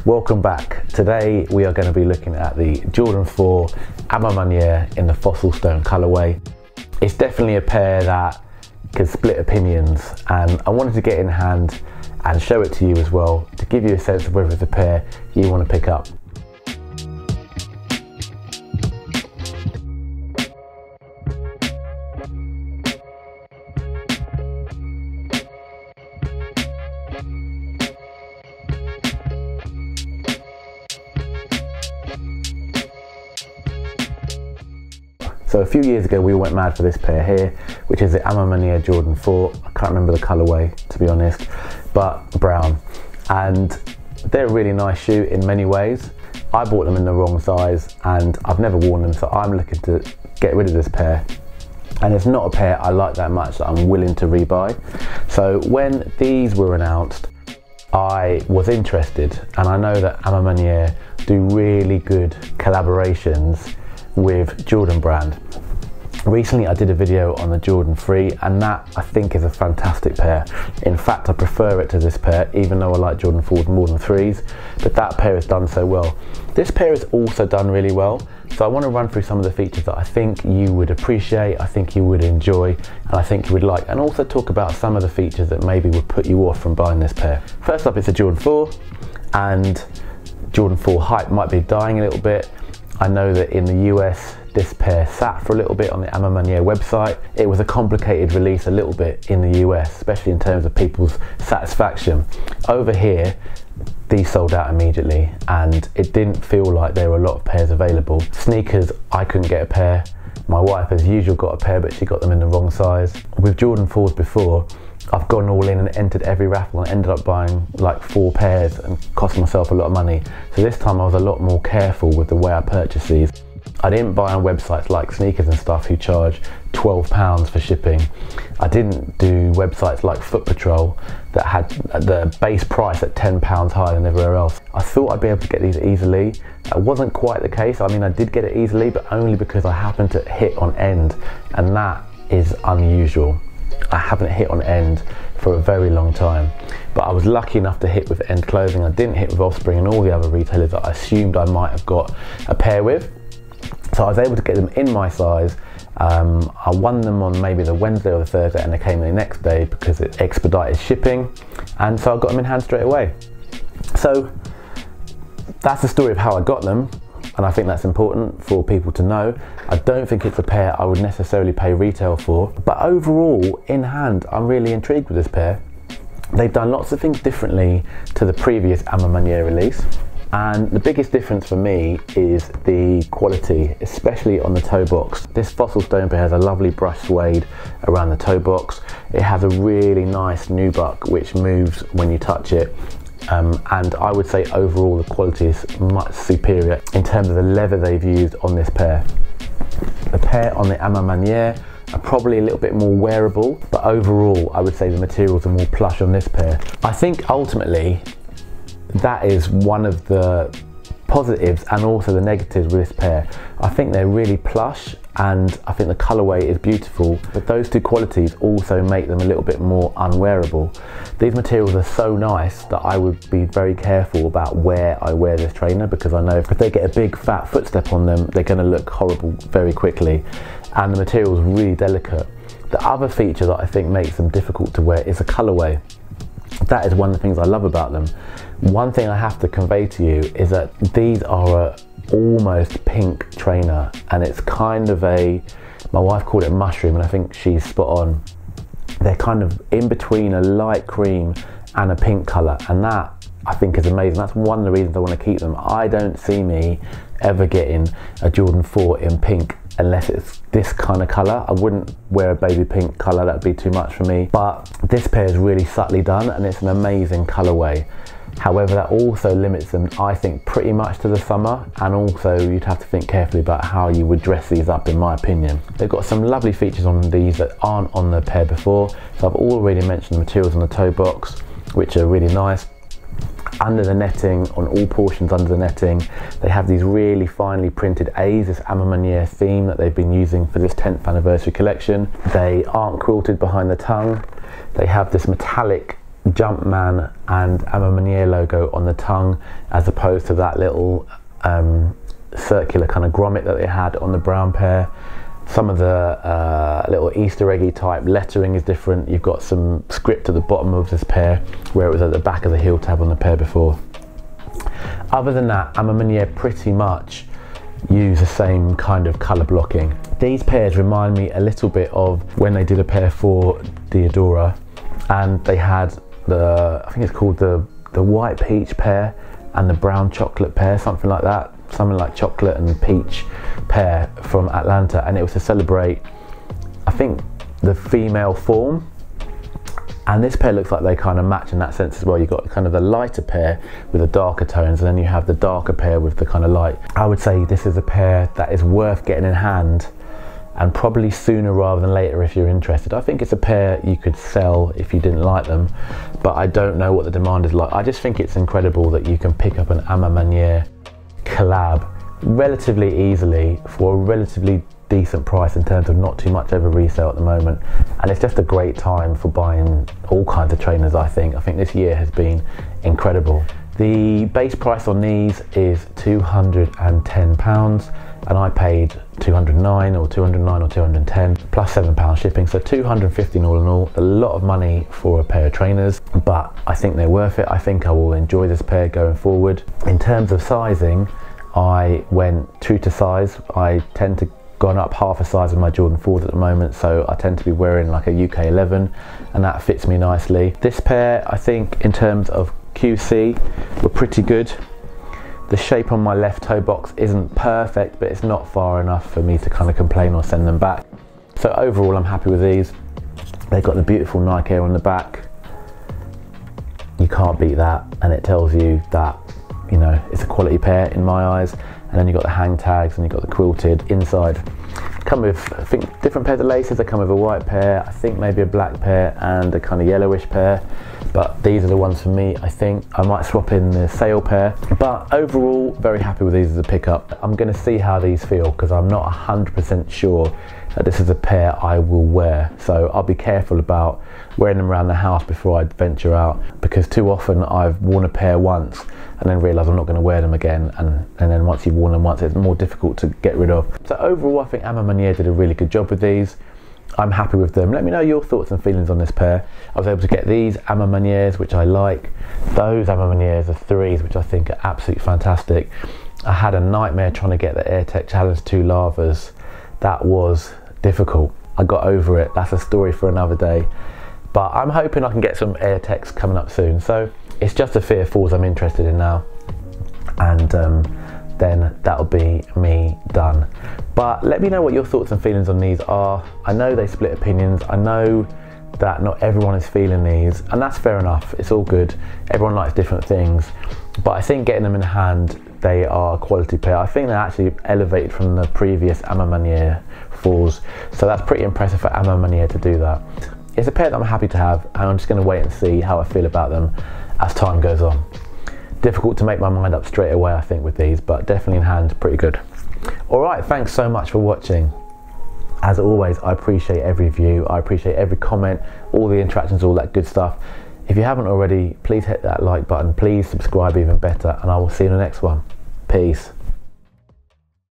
welcome back. Today we are going to be looking at the Jordan 4 Maniere in the Fossil Stone colourway. It's definitely a pair that can split opinions, and I wanted to get in hand and show it to you as well to give you a sense of whether it's a pair you want to pick up. So a few years ago we went mad for this pair here, which is the Maniere Jordan 4. I can't remember the colourway to be honest, but brown. And they're a really nice shoe in many ways. I bought them in the wrong size and I've never worn them, so I'm looking to get rid of this pair. And it's not a pair I like that much that I'm willing to rebuy. So when these were announced, I was interested, and I know that Maniere do really good collaborations with Jordan brand. Recently I did a video on the Jordan 3 and that I think is a fantastic pair. In fact, I prefer it to this pair, even though I like Jordan 4s more than 3s, but that pair has done so well. This pair has also done really well, so I want to run through some of the features that I think you would appreciate, I think you would enjoy, and I think you would like, and also talk about some of the features that maybe would put you off from buying this pair. First up, it's a Jordan 4, and Jordan 4 hype might be dying a little bit. I know that in the US this pair sat for a little bit on the Maniere website. It was a complicated release a little bit in the US, especially in terms of people's satisfaction. Over here, these sold out immediately and it didn't feel like there were a lot of pairs available. Sneakers, I couldn't get a pair. My wife as usual got a pair, but she got them in the wrong size. With Jordan 4s before, I've gone all in and entered every raffle and ended up buying like 4 pairs and cost myself a lot of money. So this time I was a lot more careful with the way I purchased these. I didn't buy on websites like Sneakers and stuff who charge £12 for shipping. I didn't do websites like Foot Patrol that had the base price at £10 higher than everywhere else. I thought I'd be able to get these easily. That wasn't quite the case. I mean, I did get it easily, but only because I happened to hit on end, and that is unusual. I haven't hit on end for a very long time, but I was lucky enough to hit with End Clothing. I didn't hit with Offspring and all the other retailers that I assumed I might have got a pair with. So I was able to get them in my size. I won them on maybe the Wednesday or the Thursday, and they came the next day because it expedited shipping, and so I got them in hand straight away. So that's the story of how I got them, and I think that's important for people to know. I don't think it's a pair I would necessarily pay retail for, but overall, in hand, I'm really intrigued with this pair. They've done lots of things differently to the previous Maniere release, and the biggest difference for me is the quality, especially on the toe box. This Fossil Stone pair has a lovely brush suede around the toe box. It has a really nice nubuck which moves when you touch it. And I would say overall the quality is much superior in terms of the leather they've used on this pair. The pair on the Maniere are probably a little bit more wearable, but overall I would say the materials are more plush on this pair. I think ultimately that is one of the positives and also the negatives with this pair. I think they're really plush and I think the colourway is beautiful, but those two qualities also make them a little bit more unwearable. These materials are so nice that I would be very careful about where I wear this trainer, because I know if they get a big fat footstep on them, they're going to look horrible very quickly, and the material is really delicate. The other feature that I think makes them difficult to wear is the colourway. That is one of the things I love about them. One thing I have to convey to you is that these are a almost pink trainer, and it's kind of a, my wife called it mushroom, and I think she's spot on. They're kind of in between a light cream and a pink colour, and that I think is amazing. That's one of the reasons I want to keep them. I don't see me ever getting a Jordan 4 in pink unless it's this kind of colour. I wouldn't wear a baby pink colour, that'd be too much for me. But this pair is really subtly done and it's an amazing colourway. However, that also limits them, I think, pretty much to the summer, and also you'd have to think carefully about how you would dress these up, in my opinion. They've got some lovely features on these that aren't on the pair before. So I've already mentioned the materials on the toe box, which are really nice. Under the netting, on all portions under the netting, they have these really finely printed A's, this Maniere theme that they've been using for this 10th anniversary collection. They aren't quilted behind the tongue. They have this metallic Jumpman and Maniere logo on the tongue, as opposed to that little circular kind of grommet that they had on the brown pair. Some of the little Easter eggy type lettering is different. You've got some script at the bottom of this pair where it was at the back of the heel tab on the pair before. Other than that, Maniere pretty much use the same kind of colour blocking. These pairs remind me a little bit of when they did a pair for Diodora, and they had I think it's called the white peach pair and the brown chocolate pair, something like that. Something like chocolate and peach pair from Atlanta, and it was to celebrate, I think, the female form. And this pair looks like they kind of match in that sense as well. You've got kind of the lighter pair with the darker tones, and then you have the darker pair with the kind of light. I would say this is a pair that is worth getting in hand, and probably sooner rather than later if you're interested. I think it's a pair you could sell if you didn't like them, but I don't know what the demand is like. I just think it's incredible that you can pick up an Maniere collab relatively easily for a relatively decent price in terms of not too much over resale at the moment, and it's just a great time for buying all kinds of trainers. I think this year has been incredible. The base price on these is £210, and I paid 209 or 210 plus £7 shipping, so 215 all in all. A lot of money for a pair of trainers, but I think they're worth it. I think I will enjoy this pair going forward. In terms of sizing, I went true to size. I tend to gone up half a size of my Jordan 4s at the moment, so I tend to be wearing like a UK 11, and that fits me nicely. This pair, I think in terms of QC, were pretty good. The shape on my left toe box isn't perfect, but it's not far enough for me to kind of complain or send them back. So overall, I'm happy with these. They've got the beautiful Nike Air on the back. You can't beat that, and it tells you that, you know, it's a quality pair in my eyes. And then you've got the hang tags, and you've got the quilted inside. Come with, I think, different pairs of laces. They come with a white pair, I think maybe a black pair, and a kind of yellowish pair. But these are the ones for me. I think I might swap in the sale pair. But overall, very happy with these as a pickup. I'm going to see how these feel, because I'm not 100% sure that this is a pair I will wear. So I'll be careful about wearing them around the house before I venture out, because too often I've worn a pair once and then realise I'm not going to wear them again, and then once you've worn them once, it's more difficult to get rid of. So overall, I think Maniere did a really good job with these. I'm happy with them. Let me know your thoughts and feelings on this pair. I was able to get these Manieres, which I like. Those Manieres are 3s, which I think are absolutely fantastic. I had a nightmare trying to get the AirTech Challenge 2 Lavas. That was difficult. I got over it. That's a story for another day. But I'm hoping I can get some AirTechs coming up soon. So it's just the Fear 4s I'm interested in now, and then that'll be me done. But let me know what your thoughts and feelings on these are. I know they split opinions. I know that not everyone is feeling these, and that's fair enough. It's all good. Everyone likes different things, but I think getting them in hand, they are a quality pair. I think they're actually elevated from the previous Maniere 4s, so that's pretty impressive for Maniere to do that. It's a pair that I'm happy to have, and I'm just going to wait and see how I feel about them as time goes on. Difficult to make my mind up straight away, I think, with these, but definitely in hand, pretty good. Alright, thanks so much for watching. As always, I appreciate every view, I appreciate every comment, all the interactions, all that good stuff. If you haven't already, please hit that like button, please subscribe even better, and I will see you in the next one. Peace.